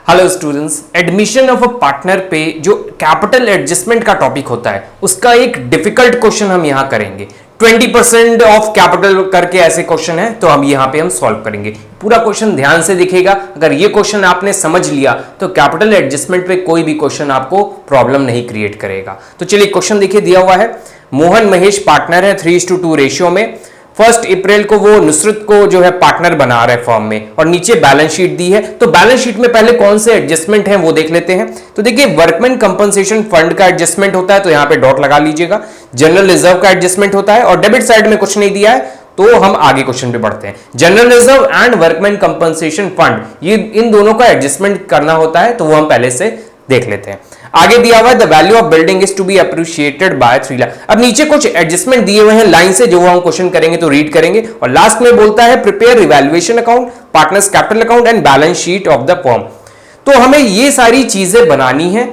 Hello students, admission of a partner पे जो capital adjustment का टॉपिक होता है उसका एक डिफिकल्ट क्वेश्चन हम यहां करेंगे। 20% ऑफ कैपिटल करके ऐसे क्वेश्चन है तो हम यहां पे हम सॉल्व करेंगे। पूरा क्वेश्चन ध्यान से दिखेगा। अगर ये क्वेश्चन आपने समझ लिया तो कैपिटल एडजस्टमेंट पे कोई भी क्वेश्चन आपको प्रॉब्लम नहीं क्रिएट करेगा। तो चलिए क्वेश्चन देखिए, दिया हुआ है मोहन महेश पार्टनर है 3:2 रेशियो में। 1 अप्रैल को वो नुसरत को जो है पार्टनर बना रहे फर्म में और नीचे बैलेंस शीट दी है। तो बैलेंस शीट में पहले कौन से एडजस्टमेंट हैं वो देख लेते हैं। तो देखिए, वर्कमैन कंपनसेशन फंड का एडजस्टमेंट होता है तो यहां पे डॉट लगा लीजिएगा। जनरल रिजर्व का एडजस्टमेंट होता है और डेबिट साइड में कुछ नहीं दिया है तो हम आगे क्वेश्चन पे बढ़ते हैं। General reserve and workman compensation fund, ये इन दोनों का एडजस्टमेंट करना होता है तो वो हम पहले से देख लेते हैं। आगे दिया हुआ है the value of building is to be appreciated by 3 lakh. अब नीचे कुछ एडजस्टमेंट दिए हुए हैं लाइन से, जो हम क्वेश्चन करेंगे तो रीड करेंगे। और लास्ट में बोलता है prepare revaluation account, partners capital account and balance sheet of the firm. तो हमें ये सारी चीजें बनानी है।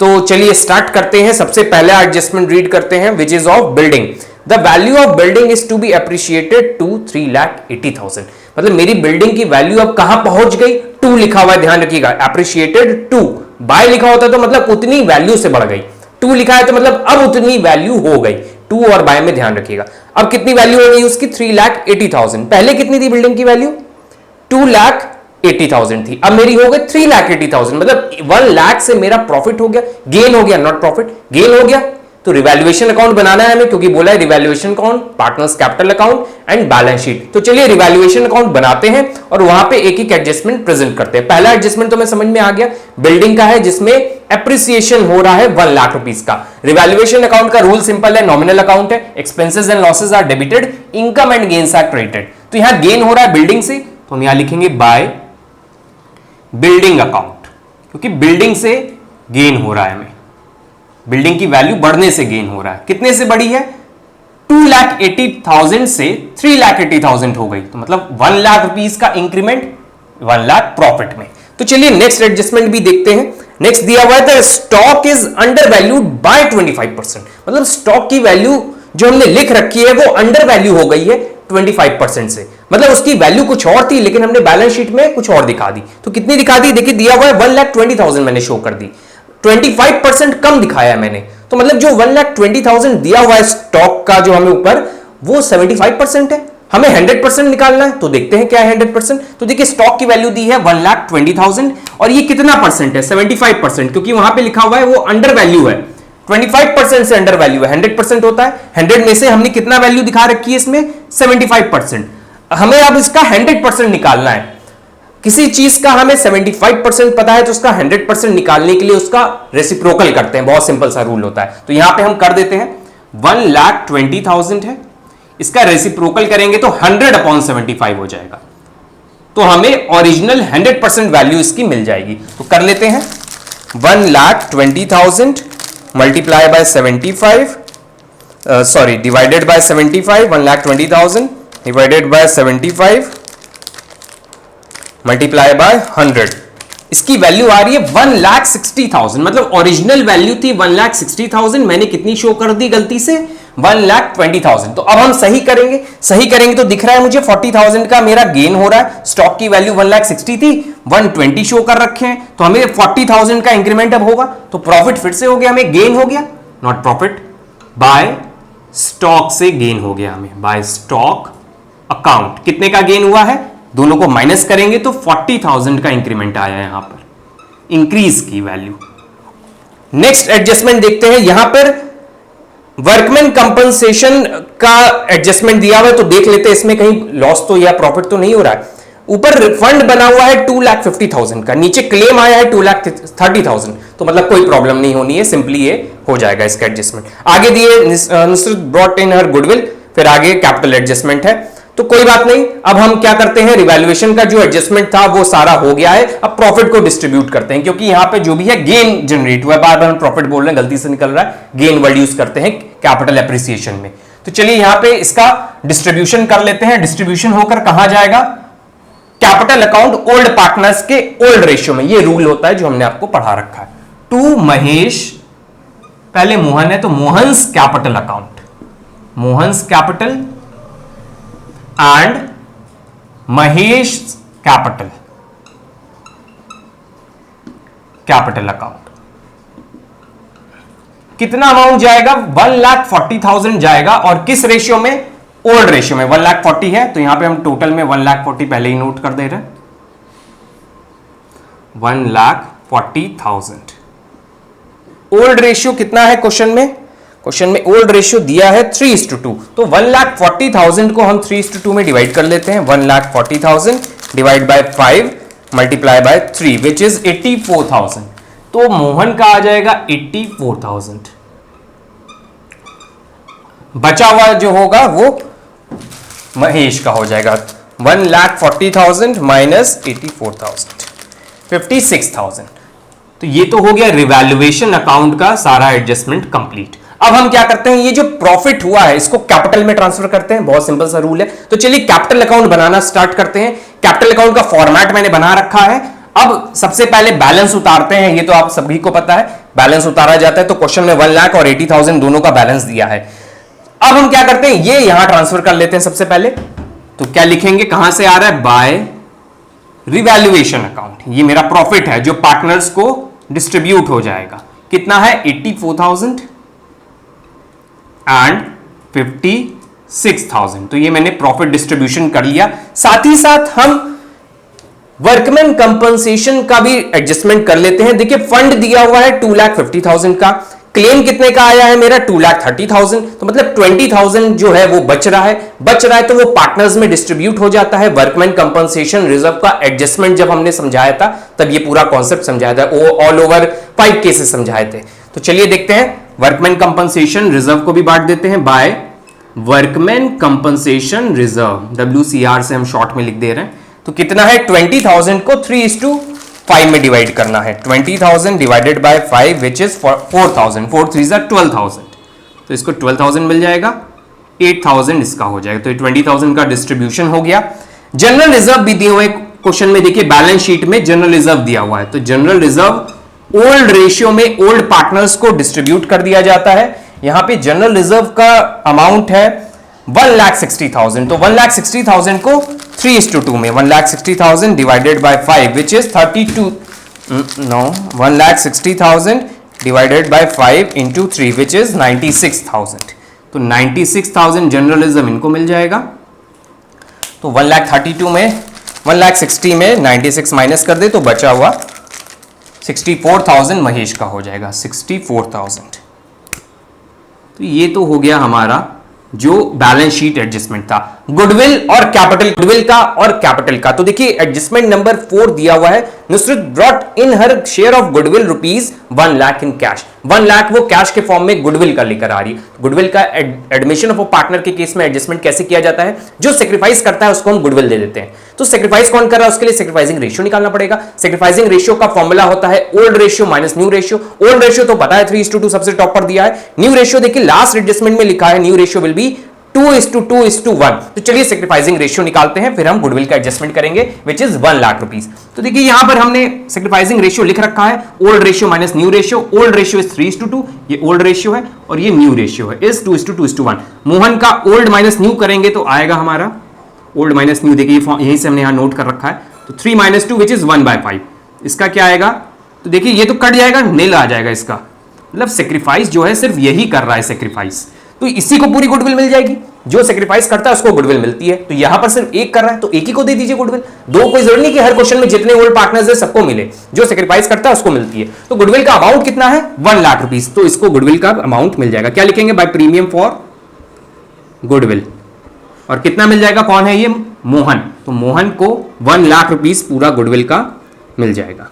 तो चलिए स्टार्ट करते हैं। सबसे पहला एडजस्टमेंट रीड करते हैं which is of building. The value of building is to be appreciated to 3,80,000। मतलब मेरी बिल्डिंग की वैल्यू अब कहां पहुंच गई? 2 लिखा हुआ है, ध्यान रखिएगा। अप्रिशिएटेड 2, बाय लिखा होता तो मतलब उतनी वैल्यू से बढ़ गई। 2 लिखा है तो मतलब अब उतनी वैल्यू हो गई। 2 और बाय में ध्यान रखिएगा। अब कितनी वैल्यू हो गई उसकी? 3,80,000। पहले कितनी थी बिल्डिंग की वैल्यू? 2,80,000 थी। अब मेरी हो गई 3,80,000। मतलब 1 लाख से मेरा प्रॉफिट हो गया, गेन हो गया, नॉट प्रॉफिट, गेन हो गया। तो रिवैल्यूएशन अकाउंट बनाना है हमें, क्योंकि बोला है revaluation account, partners capital account and balance sheet. तो चलिए रिवैल्यूएशन अकाउंट बनाते हैं और वहां पे एक एक एडजस्टमेंट प्रेजेंट करते हैं। पहला एडजस्टमेंट तो मैं समझ में आ गया, बिल्डिंग का है जिसमें एप्रिसिएशन हो रहा है 1 लाख रुपीस का। रिवैल्यूएशन अकाउंट का रूल सिंपल है, नॉमिनल अकाउंट है, expenses and losses are debited, income and gains are credited. तो यहां गेन हो रहा है बिल्डिंग से तो हम यहां लिखेंगे बाय बिल्डिंग अकाउंट, क्योंकि बिल्डिंग से गेन हो रहा है हमें। बिल्डिंग की वैल्यू बढ़ने से गेन हो रहा है। कितने से बढ़ी है? 2,80,000 से 3,80,000 हो गई। तो मतलब 1 लाख रुपीस का इंक्रीमेंट 1 लाख प्रॉफिट में। तो चलिए नेक्स्ट एडजस्टमेंट भी देखते हैं। नेक्स्ट दिया हुआ है stock is under valued bye 25%। मतलब स्टॉक की वैल्यू जो हमने लिख रखी है वो अंडर वैल्यू हो गई है 25% से। मतलब उसकी वैल्यू कुछ और थी लेकिन हमने बैलेंस शीट में कुछ और दिखा दी। तो कितनी दिखा दी? देखिए दिया हुआ है 1,20,000 मैंने शो कर दी, 25% कम दिखाया है मैंने। तो मतलब जो 1,20,000 दिया हुआ है स्टॉक का जो हमें ऊपर, वो 75% है। हमें 100% निकालना है तो देखते हैं क्या है 100%। तो देखिए स्टॉक की वैल्यू दी है 1,20,000 और ये कितना परसेंट है? 75%, क्योंकि वहां पे लिखा हुआ है वो अंडर वैल्यू है। 25% से अंडर वैल्यू है, 100% होता है। 100 में से हमने कितना वैल्यू दिखा रखी है इसमें? 75%। हमें अब इसका 100% निकालना है। किसी चीज का हमें 75% पता है तो उसका 100% निकालने के लिए उसका रेसिप्रोकल करते हैं। बहुत सिंपल सा रूल होता है। तो यहां पे हम कर देते हैं 1,20,000 है, इसका रेसिप्रोकल करेंगे तो 100/75 हो जाएगा। तो हमें ओरिजिनल 100% वैल्यू इसकी मिल जाएगी। तो कर लेते हैं 1,20,000 multiply by 75, sorry divided by 75, 1,20,000 divided by 75 multiply by 100। इसकी वैल्यू आ रही है 1,60,000। मतलब ओरिजिनल वैल्यू थी 1,60,000, मैंने कितनी शो कर दी गलती से? 1,20,000। तो अब हम सही करेंगे तो दिख रहा है मुझे 40,000 का मेरा गेन हो रहा है। स्टॉक की वैल्यू 1,60,000 थी, 120 शो कर रखे हैं तो हमें 40,000 का इंक्रीमेंट अब होगा। तो प्रॉफिट फिर से हो गया, हमें गेन हो गया, नॉट प्रॉफिट, बाय स्टॉक से गेन हो गया हमें, बाय स्टॉक अकाउंट। कितने का गेन हुआ है? दोनों को माइनस करेंगे तो 40,000 का इंक्रीमेंट आया यहां पर, इंक्रीज की वैल्यू। नेक्स्ट एडजस्टमेंट देखते हैं। यहां पर वर्कमैन कंपनसेशन का एडजस्टमेंट दिया हुआ है तो देख लेते हैं इसमें कहीं लॉस तो या प्रॉफिट तो नहीं हो रहा है। ऊपर फंड बना हुआ है 2,50,000 का, नीचे क्लेम आया है 2,30,000। तो मतलब कोई प्रॉब्लम नहीं होनी है, सिंपली ये हो जाएगा इसका एडजस्टमेंट। आगे दिए Nusrat brought in her goodwill, फिर आगे कैपिटल एडजस्टमेंट है तो कोई बात नहीं। अब हम क्या करते हैं, रिवैल्यूएशन का जो एडजस्टमेंट था वो सारा हो गया है। अब प्रॉफिट को डिस्ट्रीब्यूट करते हैं, क्योंकि यहां पे जो भी है गेन जनरेट हुआ है। बार बार हम प्रॉफिट बोल रहे हैं, गलती से निकल रहा है, गेन वर्ड यूज करते हैं कैपिटल एप्रिसिएशन में। तो चलिए यहां पे इसका डिस्ट्रीब्यूशन कर लेते हैं। डिस्ट्रीब्यूशन होकर कहां जाएगा? कैपिटल अकाउंट ओल्ड पार्टनर्स के ओल्ड रेशियो में। ये रूल होता है जो हमने आपको पढ़ा रखा है। टू महेश, पहले मोहन है तो Mohan's capital account, Mohan's capital and Mahesh capital. Capital account. कितना अमाउंट जाएगा? 1,40,000 जाएगा। और किस रेशियो में? ओल्ड रेशियो में। 1,40,000 है तो यहां पे हम टोटल में 1,40,000 पहले ही नोट कर दे रहे हैं। 1,40,000 ओल्ड रेशियो कितना है क्वेश्चन में? क्वेश्चन में ओल्ड रेशियो दिया है 3:2। तो 1,40,000 को हम 3:2 में डिवाइड कर लेते हैं। 1,40,000 divide by 5 multiply by 3 which is 84,000। तो मोहन का आ जाएगा 84,000। बचा हुआ जो होगा वो महेश का हो जाएगा। 1,40,000 माइनस 84,000 56,000। तो ये तो हो गया रिवैल्यूएशन अकाउंट का सारा एडजस्टमेंट कंप्लीट। अब हम क्या करते हैं, ये जो प्रॉफिट हुआ है इसको कैपिटल में ट्रांसफर करते हैं। बहुत सिंपल सा रूल है। तो चलिए कैपिटल अकाउंट बनाना स्टार्ट करते हैं। कैपिटल अकाउंट का फॉर्मेट मैंने बना रखा है। अब सबसे पहले बैलेंस उतारते हैं। ये तो आप सभी को पता है, बैलेंस उतारा जाता है। तो क्वेश्चन में 1,00,000 और 80,000 दोनों का बैलेंस दिया है। अब हम क्या करते हैं, ये यहां ट्रांसफर कर लेते हैं सबसे पहले। तो क्या लिखेंगे, कहां से आ रहा है? By revaluation account. ये मेरा प्रॉफिट है जो पार्टनर्स को डिस्ट्रीब्यूट हो जाएगा। कितना है? 84,000 एंड 56,000। तो ये मैंने प्रॉफिट डिस्ट्रीब्यूशन कर लिया। साथ ही साथ हम वर्कमैन कंपनसेशन का भी एडजस्टमेंट कर लेते हैं। देखिए फंड दिया हुआ है 2,50,000 का। क्लेम कितने का आया है मेरा? 2,30,000। तो मतलब 20,000 जो है वो बच रहा है। तो वो पार्टनर्स में डिस्ट्रीब्यूट हो जाता है। वर्कमैन कंपनसेशन रिजर्व का एडजस्टमेंट जब हमने समझाया था तब ये पूरा कॉन्सेप्ट समझाया था। वो ऑल ओवर 5 केसेस समझाए थे। तो चलिए देखते हैं। वर्कमैन कंपनसेशन रिजर्व को भी बांट देते हैं by workman compensation reserve. WCR से हम शॉर्ट में लिख दे रहे हैं। तो कितना है? 20,000 को 3:5 में डिवाइड करना है। 20,000 डिवाइडेड बाय 5 विच इज 4,000। 4 3 12,000। तो इसको 12,000 मिल जाएगा। 8,000 इसका हो जाएगा। तो 20,000 का डिस्ट्रीब्यूशन हो गया। जनरल रिजर्व भी दिए हुए क्वेश्चन में। देखिए बैलेंस शीट में जनरल रिजर्व दिया हुआ है। तो जनरल रिजर्व ओल्ड रेशियो में ओल्ड पार्टनर्स को डिस्ट्रीब्यूट कर दिया जाता है। यहां पे जनरल रिजर्व का अमाउंट है 1,60,000। तो 1,60,000 को 3:2 में 1,60,000 divided by 5 which is 32 no 1,60,000 divided by 5 into 3 which is 96,000। तो 96,000 जनरल रिजर्व इनको मिल जाएगा। तो 1,32 में 1,60,000 में 96 माइनस कर दे तो बचा हुआ 64,000 महेश का हो जाएगा। 64,000। तो ये तो हो गया हमारा जो बैलेंस शीट एडजस्टमेंट था। गुडविल और कैपिटल, गुडविल का और कैपिटल का। तो देखिए एडजस्टमेंट नंबर 4 दिया हुआ है। Nusrat brought in her share of goodwill ₹1,00,000 in cash. 1,00,000 वो कैश के फॉर्म में गुडविल का लेकर आ रही है। गुडविल का एडमिशन ऑफ पार्टनर के केस में एडजस्टमेंट कैसे किया जाता है? जो सेक्रीफाइस करता है उसको हम गुडविल दे देते हैं। तो सेक्रीफाइस कौन कर रहा है? उसके लिए सेक्रीफाइसिंग रेशियो निकालना पड़ेगा। सेक्रीफाइसिंग रेशियो का फॉर्मूला होता है old ratio minus new ratio. Old ratio तो पता है 3:2 सबसे टॉप पर दिया है। न्यू रेशियो देखिए लास्ट एडजस्टमेंट में लिखा है न्यू रेशियो विल बी 2:2:1। तो चलिए सेक्रीफाइसिंग रेशियो निकालते हैं, फिर हम गुडविल का एडजस्टमेंट करेंगे विच इज 1,00,000 रुपीज। तो देखिए यहां पर हमने सेक्रीफाइसिंग रेशियो लिख रखा है old ratio minus new ratio. Old ratio is 3:2, ये ओल्ड रेशियो है और ये न्यू रेशियो है इज 2:2:1। मोहन का ओल्ड माइनस न्यू करेंगे तो आएगा हमारा ओल्ड माइनस न्यू। देखिए यहीं से हमने यहां नोट कर रखा है। तो 3 - 2 विच इज 1/5। इसका क्या आएगा? तो देखिए ये तो कट जाएगा, नील आ जाएगा इसका। मतलब सेक्रीफाइस जो है सिर्फ यही कर रहा है सेक्रीफाइस। तो इसी को पूरी गुडविल मिल जाएगी। जो सेक्रीफाइस करता है उसको गुडविल मिलती है। तो यहां पर सिर्फ एक कर रहा है तो एक ही को दे दीजिए गुडविल। दो कोई जरूरी नहीं कि हर क्वेश्चन में जितने ओल्ड पार्टनर्स है सबको मिले। जो सेक्रीफाइस करता है उसको मिलती है। तो गुडविल का अमाउंट कितना है? 1,00,000 रुपीज। तो इसको गुडविल का अमाउंट मिल जाएगा। क्या लिखेंगे? By premium for goodwill. और कितना मिल जाएगा? कौन है ये? मोहन। तो मोहन को 1,00,000 रुपीज पूरा गुडविल का मिल जाएगा।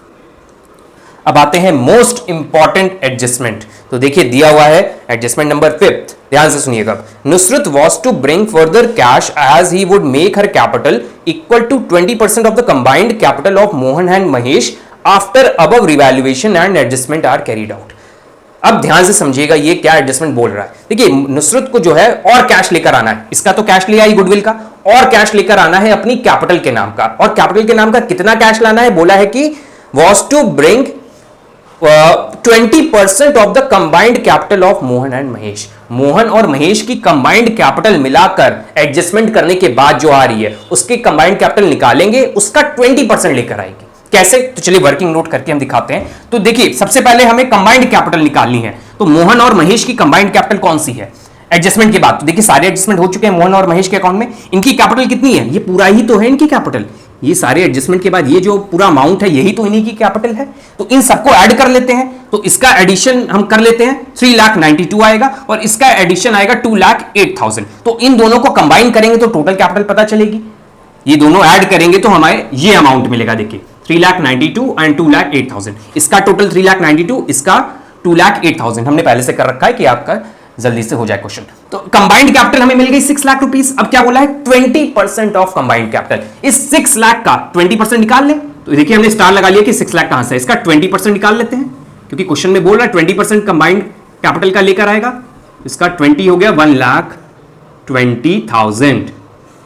अब आते हैं मोस्ट इंपॉर्टेंट एडजस्टमेंट। तो देखिए दिया हुआ है एडजस्टमेंट नंबर 5। ध्यान से सुनिएगा। Nusrat was to bring further cash as he would make her capital equal to 20% of the combined capital of Mohan and Mahesh after above revaluation and adjustment are carried out. अब ध्यान से समझिएगा ये क्या एडजस्टमेंट बोल रहा है। देखिए नुसरत को जो है और कैश लेकर आना है। इसका तो कैश ले आई गुडविल का, और कैश लेकर आना है अपनी कैपिटल के नाम का। और कैपिटल के नाम का कितना कैश लाना है? बोला है कि was to bring 20% of the combined capital of Mohan and Mahesh. Mohan और महेश की कंबाइंड कैपिटल मिलाकर एडजस्टमेंट करने के बाद जो आ रही है उसके कंबाइंड कैपिटल निकालेंगे, उसका 20% लेकर आएगी। कैसे, तो चलिए वर्किंग नोट करके हम दिखाते हैं। तो देखिए सबसे पहले हमें कंबाइंड कैपिटल निकालनी है। तो मोहन और महेश की कंबाइंड कैपिटल कौन सी है एडजस्टमेंट के बाद? तो देखिए सारे एडजस्टमेंट हो चुके हैं मोहन और महेश के अकाउंट में। इनकी कैपिटल कितनी है? ये पूरा ही तो है इनकी कैपिटल। ये सारे एडजस्टमेंट के बाद ये जो पूरा अमाउंट है यही तो इन्हीं की कैपिटल है। तो इन सबको ऐड कर लेते हैं। तो इसका एडिशन हम कर लेते हैं, 3,92,000 आएगा और इसका एडिशन आएगा 2,08,000। तो इन दोनों को कंबाइन करेंगे तो टोटल कैपिटल पता चलेगी। ये दोनों ऐड करेंगे तो हमारे ये अमाउंट मिलेगा। देखिए 3,92,000 एंड 2,08,000। इसका टोटल 3,92,000, इसका 2,08,000 हमने पहले से कर रखा है कि आपका जल्दी से हो जाए क्वेश्चन। तो कंबाइंड कैपिटल हमें मिल गई 6 लाख रुपीस। अब क्या बोला है? 20% ऑफ कंबाइंड कैपिटल। इस 6 लाख का 20% निकाल ले। तो देखिए हमने स्टार लगा लिया कि 6 लाख कहां से, इसका 20% निकाल लेते हैं क्योंकि क्वेश्चन में बोल रहा है 20% कंबाइंड कैपिटल का लेकर आएगा। इसका 20 हो गया 1,20,000।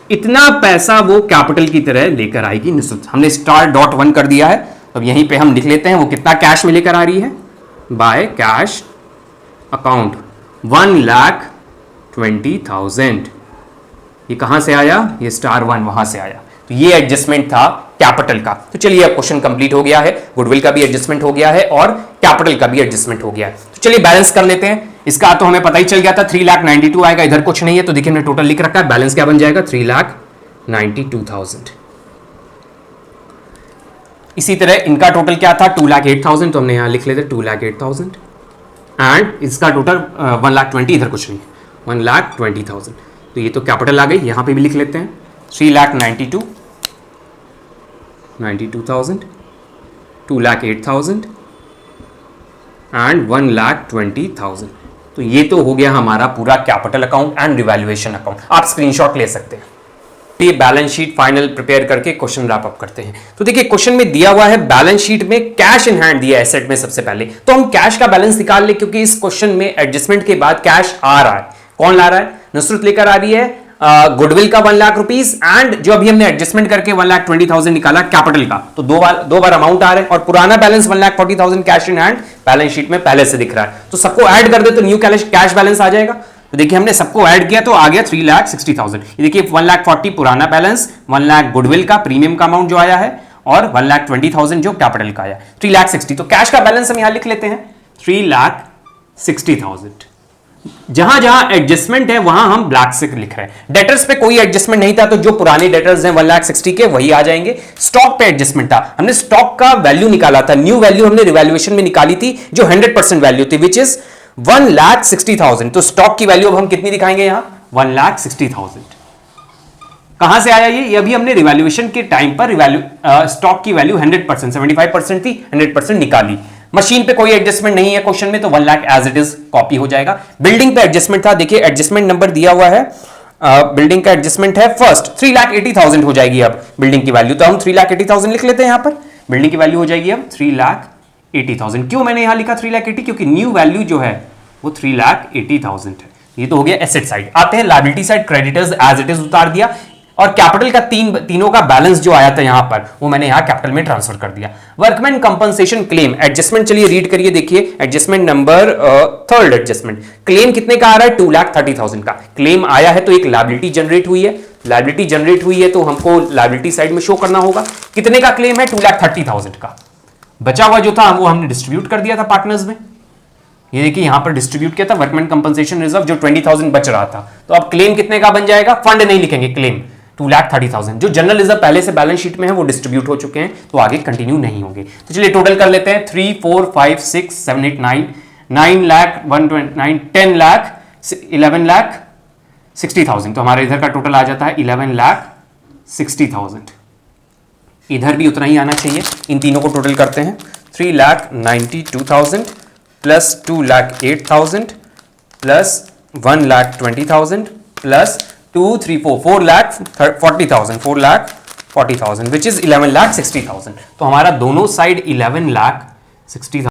इतना पैसा वो कैपिटल की तरह लेकर आएगी निश्चित। हमने (1) कर दिया है। अब यहीं पे हम लिख लेते हैं वो कितना कैश में लेकर आ रही है। By cash account 1,20,000। ये कहां से आया? ये (1) वहां से आया। तो ये एडजस्टमेंट था कैपिटल का। तो चलिए अब क्वेश्चन कंप्लीट हो गया है। गुडविल का भी एडजस्टमेंट हो गया है और कैपिटल का भी एडजस्टमेंट हो गया है। तो चलिए बैलेंस कर लेते हैं। इसका तो हमें पता ही चल गया था 3,92,000 आएगा, इधर कुछ नहीं है। तो देखिए हमने टोटल लिख रखा है। बैलेंस क्या बन जाएगा? 3,92,000। इसी तरह इनका टोटल क्या था? 2,08,000। तो हमने यहां लिख लेते 2,08,000 एंड इसका टोटल 1,20,000, इधर कुछ नहीं, 1,20,000। तो ये तो कैपिटल आ गई। यहां पे भी लिख लेते हैं 3,92,000, 2,08,000 एंड 1,20,000। तो ये तो हो गया हमारा पूरा capital account and revaluation account. आप स्क्रीनशॉट ले सकते हैं। ये बैलेंस शीट फाइनल प्रिपेयर करके क्वेश्चन रैप अप करते हैं। तो देखिए क्वेश्चन में दिया हुआ है बैलेंस शीट में कैश इन हैंड दिया है एसेट में। सबसे पहले तो हम कैश का बैलेंस निकाल ले क्योंकि इस क्वेश्चन में एडजस्टमेंट के बाद कैश आ रहा है। कौन ला रहा है? नुसरत लेकर आ रही है गुडविल का 1 लाख रुपीस एंड जो अभी हमने एडजस्टमेंट करके 1,20,000 निकाला कैपिटल का। तो दो बार अमाउंट आ रहा है और पुराना balance 1,40,000 cash in hand balance sheet में पहले से दिख रहा है। तो सबको ऐड कर दे तो न्यू कैश बैलेंस आ जाएगा। तो देखिए हमने सबको ऐड किया तो आ गया 3,60,000। ये देखिए 1,40,000 पुराना बैलेंस, 1 लाख गुडविल का प्रीमियम का अमाउंट जो आया है और 1,20,000 जो कैपिटल का आया, 3,60,000। तो कैश का बैलेंस हम यहां लिख लेते हैं 3,60,000। जहां जहां एडजस्टमेंट है वहां हम ब्लैक से लिख रहे हैं। डेटर्स पे कोई एडजस्टमेंट नहीं था तो जो पुराने डेटर्स हैं 1,60,000 के वही आ जाएंगे। स्टॉक पे एडजस्टमेंट था, हमने स्टॉक का वैल्यू निकाला था। न्यू वैल्यू हमने रिवैल्यूएशन में निकाली थी जो 100% वैल्यू थी विच इज 1,60,000। तो स्टॉक की वैल्यू अब हम कितनी दिखाएंगे यहां? 1,60,000। कहां से आया ये अभी हमने रिवैल्यूएशन के टाइम पर स्टॉक की वैल्यू 100%, 75% थी, 100% निकाली। मशीन पे कोई एडजस्टमेंट नहीं है क्वेश्चन में तो 1 lakh as it is copy हो जाएगा। बिल्डिंग पे एडजस्टमेंट था, देखिए एडजस्टमेंट नंबर दिया हुआ है। बिल्डिंग का एडजस्टमेंट है फर्स्ट, 3,80,000 हो जाएगी अब बिल्डिंग की वैल्यू। तो हम 3,80,000 लिख लेते हैं यहां पर। बिल्डिंग की वैल्यू हो जाएगी अब 3,80,000। क्यों मैंने यहां लिखा 3,80,000? क्योंकि न्यू वैल्यू जो है वो 3,80,000 है। ये तो हो गया एसेट साइड। आते हैं liability side, creditors as it is उतार दिया और कैपिटल का तीनों का बैलेंस जो आया था यहां पर वो मैंने यहां कैपिटल में ट्रांसफर कर दिया। वर्कमैन कंपनसेशन क्लेम एडजस्टमेंट, चलिए रीड करिए। देखिए adjustment number 3rd adjustment. Claim कितने का आ रहा है? 2,30,000 का क्लेम आया है। तो एक लायबिलिटी जनरेट हुई है। लायबिलिटी जनरेट हुई है तो हमको लायबिलिटी साइड में शो करना होगा। कितने का क्लेम है? 2,30,000 का। बचा हुआ जो था वो हमने डिस्ट्रीब्यूट कर दिया था पार्टनर्स में। ये देखिए यहां पर डिस्ट्रीब्यूट किया था वर्कमैन कंपनसेशन रिजर्व जो 20,000 बच रहा था। तो अब क्लेम कितने का बन जाएगा? फंड नहीं लिखेंगे, क्लेम 2,30,000। जो जनरल रिजर्व पहले से बैलेंस शीट में है वो डिस्ट्रीब्यूट हो चुके हैं तो आगे कंटिन्यू नहीं होंगे। तो चलिए टोटल कर लेते हैं 3, 4, 5, 6, 7, 8, 9 लाख 129 10 लाख 11,60,000। तो हमारे इधर का टोटल आ जाता है 11,60,000। इधर भी उतना ही आना चाहिए। इन तीनों को टोटल करते हैं 3,92,000 plus 2,08,000 plus 1,20,000 plus 2, 3, 4, 4,40,000 which is 11,60,000। तो हमारा दोनों साइड 11,60,000